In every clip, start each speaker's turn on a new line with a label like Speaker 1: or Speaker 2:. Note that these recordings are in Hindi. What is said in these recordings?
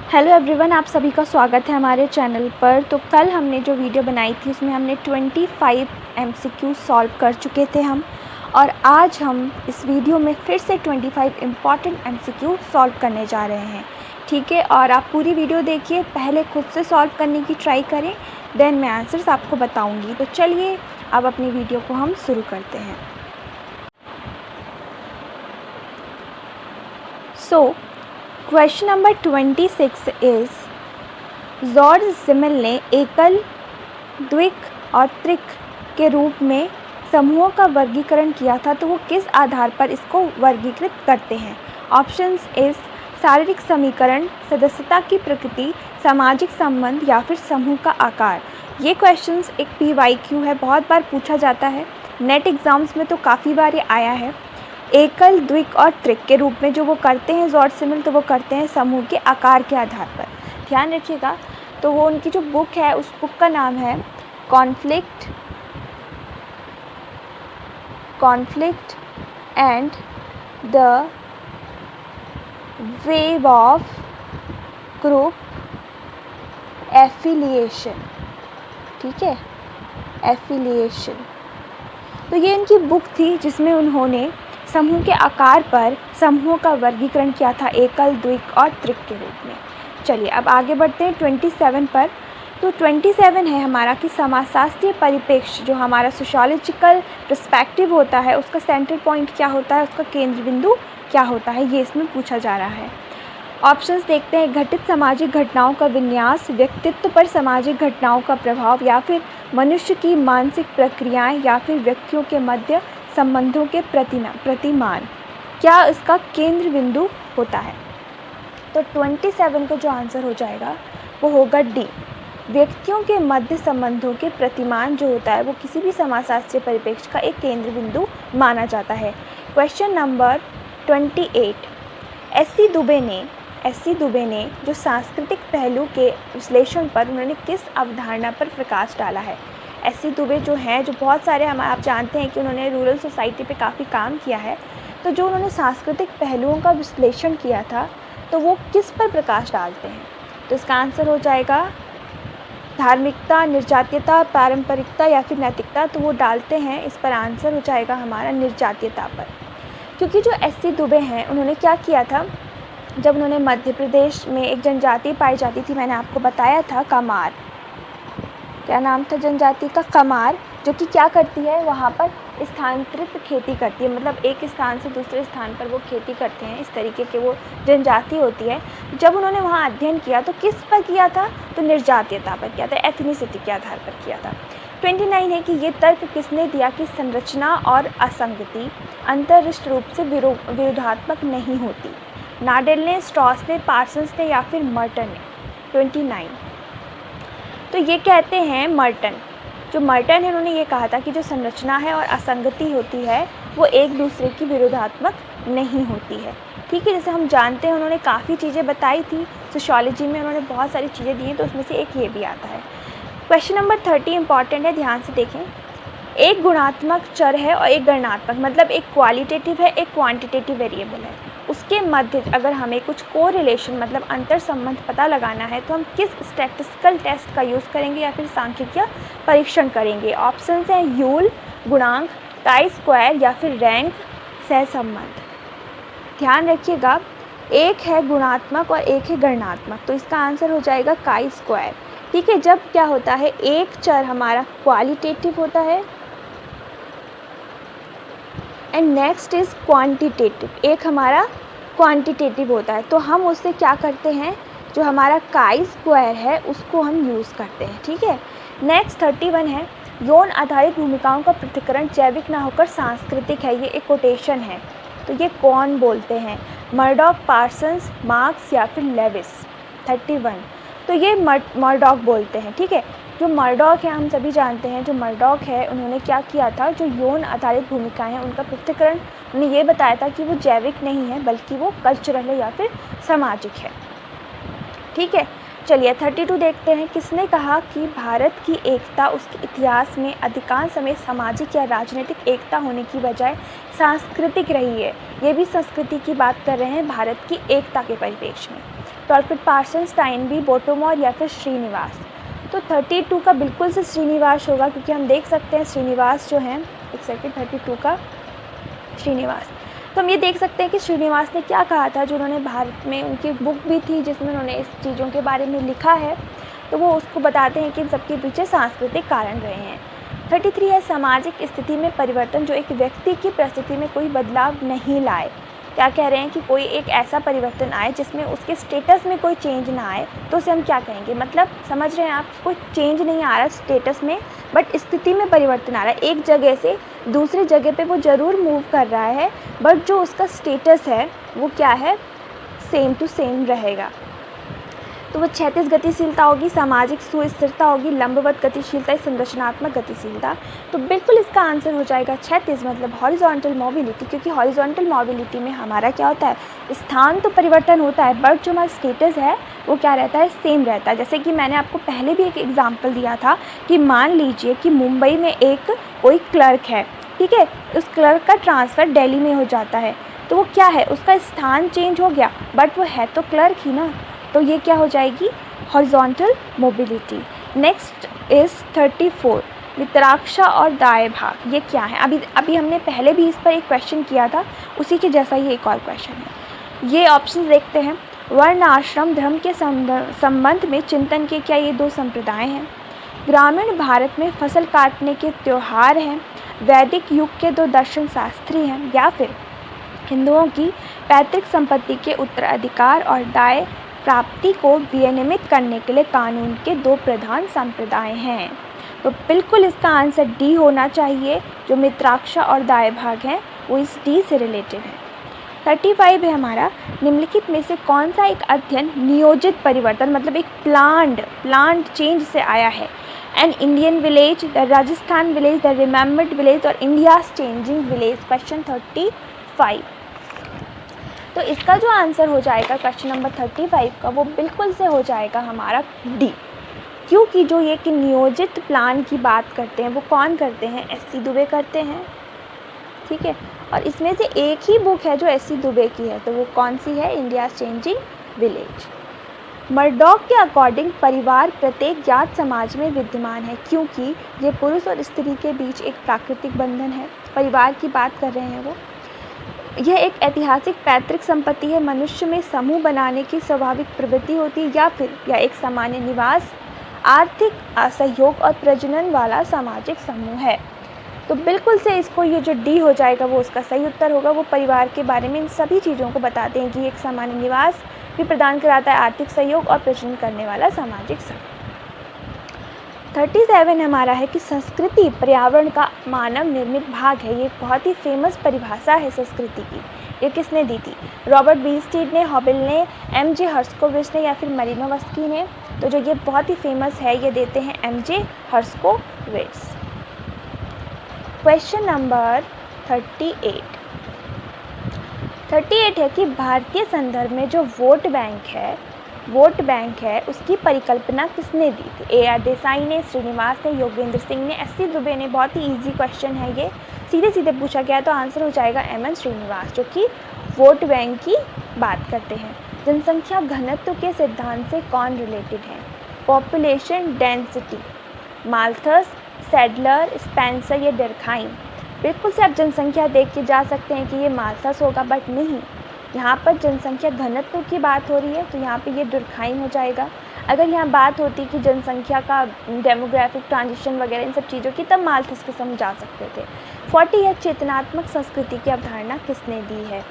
Speaker 1: हेलो एवरीवन, आप सभी का स्वागत है हमारे चैनल पर। तो कल हमने जो वीडियो बनाई थी उसमें हमने 25 MCQ सॉल्व कर चुके थे हम, और आज हम इस वीडियो में फिर से 25 इम्पॉर्टेंट MCQ सॉल्व करने जा रहे हैं। ठीक है, और आप पूरी वीडियो देखिए, पहले खुद से सॉल्व करने की ट्राई करें, देन मैं आंसर्स आपको बताऊँगी। तो चलिए अब अपनी वीडियो को हम शुरू करते हैं। क्वेश्चन नंबर 26 इज़ जॉर्ज सिमल ने एकल, द्विक और त्रिक के रूप में समूहों का वर्गीकरण किया था, तो वो किस आधार पर इसको वर्गीकृत करते हैं? ऑप्शंस इज़ शारीरिक समीकरण, सदस्यता की प्रकृति, सामाजिक संबंध या फिर समूह का आकार। ये क्वेश्चंस एक PYQ है, बहुत बार पूछा जाता है, नेट एग्ज़ाम्स में तो काफ़ी बार ये आया है। एकल, द्विक और त्रिक के रूप में जो वो करते हैं जॉर्ज सिमल, तो वो करते हैं समूह के आकार के आधार पर। ध्यान रखिएगा। तो वो उनकी जो बुक है उस बुक का नाम है conflict and the wave of group affiliation. ठीक है, एफिलिएशन। तो ये इनकी बुक थी जिसमें उन्होंने समूह के आकार पर समूहों का वर्गीकरण किया था, एकल, द्विक और त्रिक के रूप में। चलिए अब आगे बढ़ते हैं 27 पर। तो 27 है हमारा कि समाजशास्त्रीय परिप्रेक्ष्य, जो हमारा सोशियोलॉजिकल पर्सपेक्टिव होता है, उसका सेंटर पॉइंट क्या होता है, उसका केंद्र बिंदु क्या होता है, ये इसमें पूछा जा रहा है। ऑप्शंस देखते हैं। घटित सामाजिक घटनाओं का विन्यास, व्यक्तित्व पर सामाजिक घटनाओं का प्रभाव, या फिर मनुष्य की मानसिक प्रक्रियाएं, या फिर व्यक्तियों के मध्य संबंधों के प्रतिमान। क्या इसका केंद्र बिंदु होता है? तो 27 का जो आंसर हो जाएगा वो होगा डी। व्यक्तियों के मध्य संबंधों के प्रतिमान जो होता है वो किसी भी समाजशास्त्रीय परिप्रेक्ष्य का एक केंद्र बिंदु माना जाता है। Question number 28। S C Dubey ने जो सांस्कृतिक पहलू के विश्लेषण पर उन्होंने किस अवधारणा पर प्रकाश डाला है? एस सी दुबे जो हैं, जो बहुत सारे आप जानते हैं कि उन्होंने रूरल सोसाइटी पे काफ़ी काम किया है, तो जो उन्होंने सांस्कृतिक पहलुओं का विश्लेषण किया था, तो वो किस पर प्रकाश डालते हैं? तो इसका आंसर हो जाएगा धार्मिकता, निर्जातीयता, पारंपरिकता या फिर नैतिकता। तो वो डालते हैं, इस पर आंसर हो जाएगा हमारा निर्जातीयता पर। क्योंकि जो एस सी दुबे हैं उन्होंने क्या किया था, जब उन्होंने मध्य प्रदेश में एक जनजाति पाई जाती थी, मैंने आपको बताया था कमार, क्या नाम था जनजाति का? कमार, जो कि क्या करती है, वहाँ पर स्थानांतरित खेती करती है, मतलब एक स्थान से दूसरे स्थान पर वो खेती करते हैं, इस तरीके के वो जनजाति होती है। जब उन्होंने वहाँ अध्ययन किया तो किस पर किया था? तो निर्जातीयता पर किया था, एथनिसिटी के आधार पर किया था। 29 है कि ये तर्क किसने दिया कि संरचना और असंगति अंतर्निष्ठ रूप से विरोधात्मक नहीं होती? नाडेल ने, स्ट्रॉस ने, पार्सन्स ने या फिर मर्टन ने? 29। तो ये कहते हैं मर्टन। जो मर्टन है उन्होंने ये कहा था कि जो संरचना है और असंगति होती है वो एक दूसरे की विरोधात्मक नहीं होती है। ठीक है, जैसे हम जानते हैं उन्होंने काफ़ी चीज़ें बताई थी, सोशियोलॉजी में उन्होंने बहुत सारी चीज़ें दी, तो उसमें से एक ये भी आता है। क्वेश्चन नंबर 30 इंपॉर्टेंट है, ध्यान से देखें। एक गुणात्मक चर है और एक गणनात्मक, मतलब एक क्वालिटेटिव है, एक क्वांटिटेटिव वेरिएबल है, उसके मध्य अगर हमें कुछ कोरिलेशन मतलब अंतर संबंध पता लगाना है तो हम किस स्टैटिस्टिकल टेस्ट का यूज़ करेंगे या फिर सांख्यिकीय परीक्षण करेंगे? ऑप्शंस हैं यूल, गुणांक, काई स्क्वायर या फिर रैंक सहसंबंध। ध्यान रखिएगा, एक है गुणात्मक और एक है गणनात्मक, तो इसका आंसर हो जाएगा काई स्क्वायर। ठीक है, जब क्या होता है, एक चर हमारा क्वालिटेटिव होता है एंड नेक्स्ट इज़ क्वांटिटेटिव, एक हमारा क्वांटिटेटिव होता है, तो हम उससे क्या करते हैं, जो हमारा काई स्क्वायर है उसको हम यूज़ करते हैं। ठीक है, नेक्स्ट 31 है, यौन आधारित भूमिकाओं का पृथक्करण जैविक ना होकर सांस्कृतिक है, ये एक कोटेशन है, तो ये कौन बोलते हैं? मर्डॉक, पार्सन्स, मार्क्स या फिर लेविस? 31, तो ये मर्डॉक बोलते हैं। ठीक है, जो मर्डॉक है हम सभी जानते हैं, जो मर्डॉक है उन्होंने क्या किया था, जो यौन आधारित भूमिकाएं हैं उनका पृथक्करण उन्होंने ये बताया था कि वो जैविक नहीं है बल्कि वो कल्चरल है या फिर सामाजिक है। ठीक है, चलिए 32 देखते हैं। किसने कहा कि भारत की एकता उसके इतिहास में अधिकांश समय सामाजिक या राजनीतिक एकता होने की बजाय सांस्कृतिक रही है। ये भी संस्कृति की बात कर रहे हैं भारत की एकता के परिप्रेक्ष्य में। टॉलकिट, पार्सन, स्टाइनबी, बोटोमोर या फिर श्रीनिवास। तो 32 का बिल्कुल से श्रीनिवास होगा, क्योंकि हम देख सकते हैं श्रीनिवास जो हैं, एक सेकेंड, 32 का श्रीनिवास। तो हम ये देख सकते हैं कि श्रीनिवास ने क्या कहा था, जो उन्होंने भारत में, उनकी बुक भी थी जिसमें उन्होंने इस चीज़ों के बारे में लिखा है। तो वो उसको बताते हैं कि इन सबके पीछे सांस्कृतिक कारण रहे हैं। 33 है सामाजिक स्थिति में परिवर्तन जो एक व्यक्ति की परिस्थिति में कोई बदलाव नहीं लाए। क्या कह रहे हैं कि कोई एक ऐसा परिवर्तन आए जिसमें उसके स्टेटस में कोई चेंज ना आए, तो उसे हम क्या कहेंगे। मतलब समझ रहे हैं आप, कोई चेंज नहीं आ रहा स्टेटस में, बट स्थिति में परिवर्तन आ रहा है। एक जगह से दूसरी जगह पे वो ज़रूर मूव कर रहा है, बट जो उसका स्टेटस है वो क्या है, सेम टू सेम रहेगा। तो वो 36 गतिशीलता होगी, सामाजिक सुस्थिरता होगी, लंबवत गतिशीलता, संरचनात्मक गतिशीलता। तो बिल्कुल इसका आंसर हो जाएगा 36, मतलब हॉरिजॉन्टल मोबिलिटी, क्योंकि हॉरिजॉन्टल मोबिलिटी में हमारा क्या होता है, स्थान तो परिवर्तन होता है, बट जो हमारा स्टेटस है वो क्या रहता है, सेम रहता है। जैसे कि मैंने आपको पहले भी एक एग्जाम्पल दिया था कि मान लीजिए कि मुंबई में एक कोई क्लर्क है, ठीक है, उस क्लर्क का ट्रांसफ़र दिल्ली में हो जाता है, तो वो क्या है, उसका स्थान चेंज हो गया, बट वो है तो क्लर्क ही ना। तो ये क्या हो जाएगी, हॉरिजॉन्टल मोबिलिटी। नेक्स्ट इज़ 34, मित्राक्षा और दाएं भाग। ये क्या है, अभी हमने पहले भी इस पर एक क्वेश्चन किया था, उसी के जैसा ये एक और क्वेश्चन है। ये ऑप्शन देखते हैं। वर्ण आश्रम धर्म के संबंध में चिंतन के क्या ये दो संप्रदाय हैं। ग्रामीण भारत में फसल काटने के त्यौहार हैं। वैदिक युग के दो दर्शन शास्त्री हैं। या फिर हिंदुओं की पैतृक संपत्ति के उत्तराधिकार और दाय प्राप्ति को विनियमित करने के लिए कानून के दो प्रधान संप्रदाय हैं। तो बिल्कुल इसका आंसर डी होना चाहिए। जो मित्राक्षा और दाएं भाग हैं वो इस डी से रिलेटेड है। 35 है हमारा, निम्नलिखित में से कौन सा एक अध्ययन नियोजित परिवर्तन, मतलब एक प्लान्ड चेंज से आया है। An Indian village, the Rajasthan village, the remembered village और इंडियाज चेंजिंग विलेज। क्वेश्चन 35। तो इसका जो आंसर हो जाएगा क्वेश्चन नंबर 35 का, वो बिल्कुल से हो जाएगा हमारा डी, क्योंकि जो ये कि नियोजित प्लान की बात करते हैं वो कौन करते हैं, एस.सी. दुबे करते हैं, ठीक है। और इसमें से एक ही बुक है जो एस.सी. दुबे की है, तो वो कौन सी है, इंडिया चेंजिंग विलेज। मर्डॉक के अकॉर्डिंग परिवार प्रत्येक ज्ञात समाज में विद्यमान है, क्योंकि ये पुरुष और स्त्री के बीच एक प्राकृतिक बंधन है। परिवार की बात कर रहे हैं वो। यह एक ऐतिहासिक पैतृक संपत्ति है। मनुष्य में समूह बनाने की स्वाभाविक प्रवृत्ति होती है। या फिर यह एक सामान्य निवास, आर्थिक असहयोग और प्रजनन वाला सामाजिक समूह है। तो बिल्कुल से इसको ये जो डी हो जाएगा वो उसका सही उत्तर होगा। वो परिवार के बारे में इन सभी चीज़ों को बताते हैं कि एक सामान्य निवास भी प्रदान कराता है, आर्थिक सहयोग और प्रजनन करने वाला सामाजिक समूह। 37 हमारा है कि संस्कृति पर्यावरण का मानव निर्मित भाग है। ये बहुत ही फेमस परिभाषा है संस्कृति की। ये किसने दी थी, रॉबर्ट बीस्टीड ने, हॉबल ने, एम.जे. हर्स्कोविच ने या फिर मरिनोवस्की ने। तो जो ये बहुत ही फेमस है ये देते हैं एम.जे. हर्स्कोविच। क्वेश्चन नंबर 38 है कि भारतीय संदर्भ में जो वोट बैंक है उसकी परिकल्पना किसने दी थी। ए.आर. देसाई ने, श्रीनिवास ने, योगेंद्र सिंह ने, एस.सी. दुबे ने। बहुत ही इजी क्वेश्चन है ये, सीधे सीधे पूछा गया, तो आंसर हो जाएगा एम.एन. श्रीनिवास, जो कि वोट बैंक की बात करते हैं। जनसंख्या घनत्व के सिद्धांत से कौन रिलेटेड है, population density, Malthus, Sadler, Spencer या डर्खाइम। बिल्कुल से आप जनसंख्या देख के जा सकते हैं कि ये माल्थस होगा, बट नहीं, यहाँ पर जनसंख्या घनत्व की बात हो रही है, तो यहाँ पे ये डर्खाइम हो जाएगा। अगर यहाँ बात होती कि जनसंख्या का डेमोग्राफिक ट्रांजिशन वगैरह इन सब चीज़ों की, तब माल्थस के समझ जा सकते थे। 40 है चेतनात्मक संस्कृति की अवधारणा किसने दी है,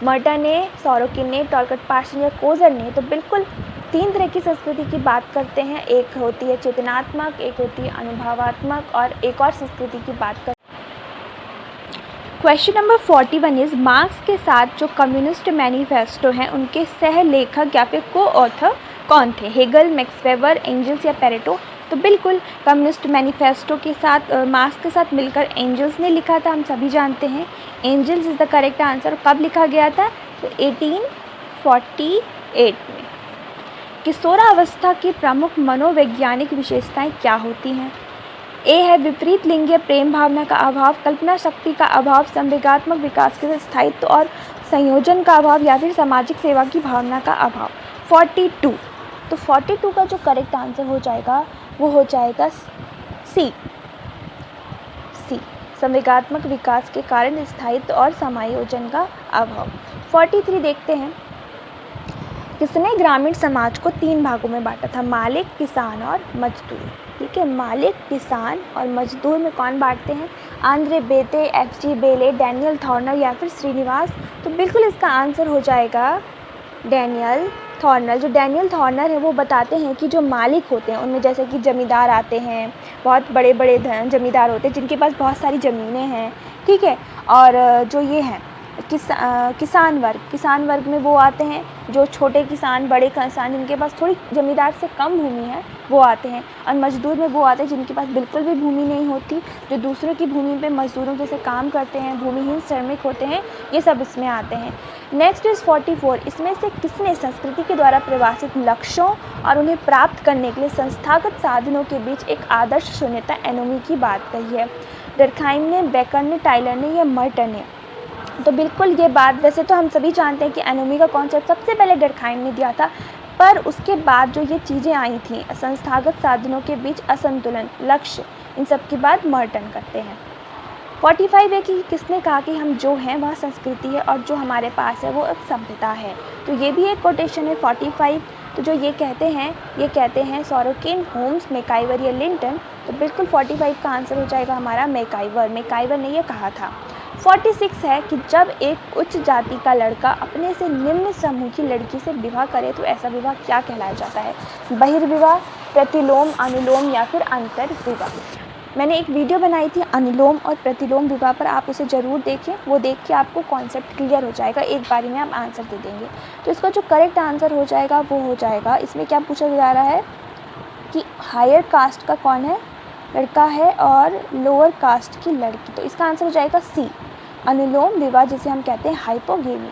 Speaker 1: मर्टा ने, सोरोकिन ने, टॉलकिट, पार्सन या कोजर ने। तो बिल्कुल 3 तरह की संस्कृति की बात करते हैं, एक होती है चेतनात्मक, एक होती है अनुभवात्मक और एक और संस्कृति की बात करते हैं। क्वेश्चन नंबर 41 इज मार्क्स के साथ जो कम्युनिस्ट मैनिफेस्टो हैं उनके सह लेखक या फिर को ऑथर कौन थे, हेगल, मैक्स वेबर, एंजल्स या पेरेटो। तो बिल्कुल कम्युनिस्ट मैनिफेस्टो के साथ मार्क्स के साथ मिलकर एंजल्स ने लिखा था, हम सभी जानते हैं। Angels is the correct answer. कब लिखा गया था, तो 1848 में। किशोरावस्था की प्रमुख मनोवैज्ञानिक विशेषताएं क्या होती हैं? ए है विपरीत लिंगीय प्रेम भावना का अभाव, कल्पना शक्ति का अभाव, संवेगात्मक विकास के स्थायित्व और संयोजन का अभाव, या फिर सामाजिक सेवा की भावना का अभाव। 42, तो 42 का जो करेक्ट आंसर हो जाएगा वो हो जाएगा सी, संवेगात्मक विकास के कारण स्थायित्व और समायोजन का अभाव। 43 देखते हैं, किसने ग्रामीण समाज को 3 भागों में बांटा था? मालिक, किसान और मजदूर। ठीक है, मालिक, किसान और मजदूर में कौन बांटते हैं? Andre Beteille, F G. Bailey, Daniel थॉर्नर या फिर श्रीनिवास। तो बिल्कुल इसका आंसर हो जाएगा डैनियल थॉर्नर। जो डैनियल थॉर्नर है वो बताते हैं कि जो मालिक होते हैं उनमें जैसे कि ज़मींदार आते हैं, बहुत बड़े बड़े ज़मींदार होते हैं जिनके पास बहुत सारी ज़मीनें हैं, ठीक है, और जो ये हैं किसान वर्ग में वो आते हैं जो छोटे किसान, बड़े किसान जिनके पास थोड़ी ज़मींदार से कम भूमि है वो आते हैं, और मजदूर में वो आते हैं जिनके पास बिल्कुल भी भूमि नहीं होती, जो दूसरों की भूमि पे मजदूरों जैसे काम करते हैं, भूमिहीन श्रमिक होते हैं, ये सब इसमें आते हैं। नेक्स्ट इज़ 44, इसमें से किसने संस्कृति के द्वारा परिभाषित लक्ष्यों और उन्हें प्राप्त करने के लिए संस्थागत साधनों के बीच एक आदर्श शून्यता एनोमी की बात कही है? डर्कहाइम ने, बेकर ने, टाइलर ने या मर्टर ने? तो बिल्कुल ये बात, वैसे तो हम सभी जानते हैं कि एनोमी का कॉन्सेप्ट सबसे पहले डर्कहाइम ने दिया था, पर उसके बाद जो ये चीज़ें आई थी, संस्थागत साधनों के बीच असंतुलन, लक्ष्य, इन सब की बात मर्टन करते हैं। 45 है कि किसने कहा कि हम जो हैं वह संस्कृति है और जो हमारे पास है वो एक सभ्यता है? तो ये भी एक कोटेशन है 45। तो जो ये कहते हैं सोरोकिन, होम्स, मैकाइवर या लिंटन। तो बिल्कुल 45 का आंसर हो जाएगा हमारा मैकाइवर ने ये कहा था। 46 है कि जब एक उच्च जाति का लड़का अपने से निम्न समूह की लड़की से विवाह करे तो ऐसा विवाह क्या कहलाया जाता है? बहिर्विवाह, प्रतिलोम, अनुलोम या फिर अंतर्विवाह। मैंने एक वीडियो बनाई थी अनुलोम और प्रतिलोम विवाह पर, आप उसे ज़रूर देखें, वो देख के आपको कॉन्सेप्ट क्लियर हो जाएगा, एक बारी में आप आंसर दे देंगे। तो इसका जो करेक्ट आंसर हो जाएगा वो हो जाएगा, इसमें क्या पूछा जा रहा है कि हायर कास्ट का कौन है? लड़का है और लोअर कास्ट की लड़की। तो इसका आंसर हो जाएगा सी, अनुलोम विवाह, जिसे हम कहते हैं हाइपोगेमी।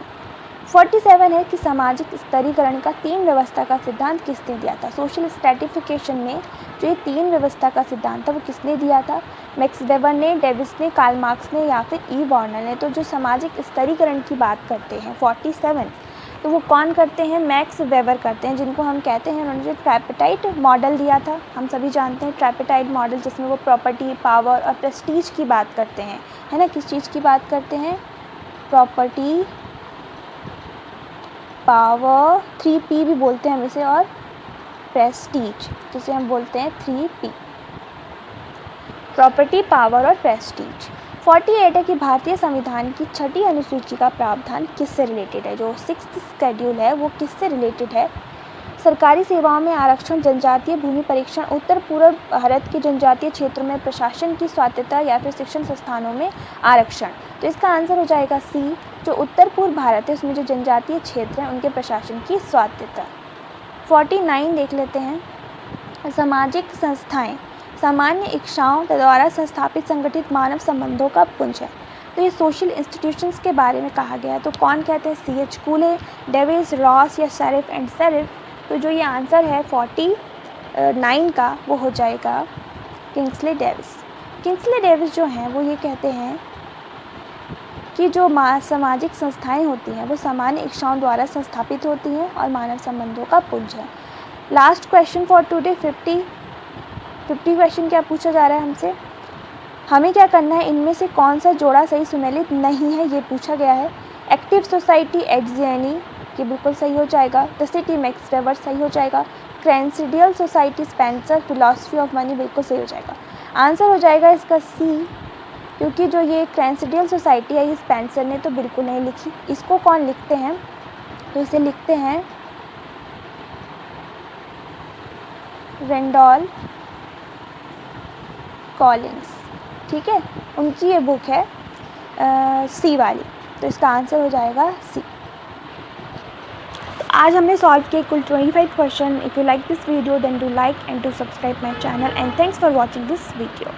Speaker 1: 47 है कि सामाजिक स्तरीकरण का 3 व्यवस्था का सिद्धांत किसने दिया था? सोशल स्ट्रैटिफिकेशन में जो ये 3 व्यवस्था का सिद्धांत था वो किसने दिया था? मैक्स वेबर ने, डेविस ने, कार्ल मार्क्स ने या फिर ई वार्नर ने? तो जो सामाजिक स्तरीकरण की बात करते हैं 47, तो वो कौन करते हैं? मैक्स वेबर करते हैं, जिनको हम कहते हैं, उन्होंने जो ट्राइपेटाइट मॉडल दिया था, हम सभी जानते हैं ट्राइपेटाइट मॉडल, जिसमें वो प्रॉपर्टी, पावर और प्रेस्टीज की बात करते हैं, है ना? किस चीज़ की बात करते हैं? प्रॉपर्टी, पावर, 3P भी बोलते हैं हम इसे, और प्रेस्टीज, जिसे हम बोलते हैं 3P, प्रॉपर्टी, पावर और प्रेस्टीज। 48 है कि भारतीय संविधान की 6ठी अनुसूची का प्रावधान किससे रिलेटेड है? जो 6th शेड्यूल है वो किससे रिलेटेड है? सरकारी सेवाओं में आरक्षण, जनजातीय भूमि परीक्षण, उत्तर पूर्व भारत के जनजातीय क्षेत्रों में प्रशासन की स्वायत्तता या फिर शिक्षण संस्थानों में आरक्षण। तो इसका आंसर हो जाएगा सी, जो उत्तर पूर्व भारत है उसमें जो जनजातीय क्षेत्र हैं उनके प्रशासन की स्वायत्तता। 49 देख लेते हैं, सामाजिक संस्थाएं सामान्य इच्छाओं द्वारा संस्थापित संगठित मानव संबंधों का पुंज है। तो ये सोशल इंस्टीट्यूशंस के बारे में कहा गया है। तो कौन कहते हैं? C.H. कूले, डेविस, रॉस या शेरिफ एंड शेरिफ? तो जो ये आंसर है 49 का वो हो जाएगा किंग्सले डेविस। किंग्सले डेविस जो हैं वो ये कहते हैं कि जो सामाजिक संस्थाएं होती हैं वो सामान्य इच्छाओं द्वारा संस्थापित होती हैं और मानव संबंधों का पुंज है। Last question for today, 50 question क्या पूछा जा रहा है हमसे? हमें क्या करना है? इनमें से कौन सा जोड़ा सही सुमेलित नहीं है ये पूछा गया है। एक्टिव सोसाइटी, एड्जियनी, ये बिल्कुल सही हो जाएगा। द सिटी, मैक्स वेबर, सही हो जाएगा। Credential society, Spencer, philosophy of money, बिल्कुल सही हो जाएगा। आंसर हो जाएगा इसका सी, क्योंकि जो ये क्रेंसिडियल सोसाइटी है ये स्पेंसर ने तो बिल्कुल नहीं लिखी। इसको कौन लिखते हैं? तो इसे लिखते हैं रेंडॉल्फ कॉलिंस, ठीक है, उनकी ये बुक है सी वाली। तो इसका आंसर हो जाएगा सी। तो आज हमने सॉल्व किए कुल 25 questions. If you like this video then do like and do subscribe my channel and thanks for watching this video.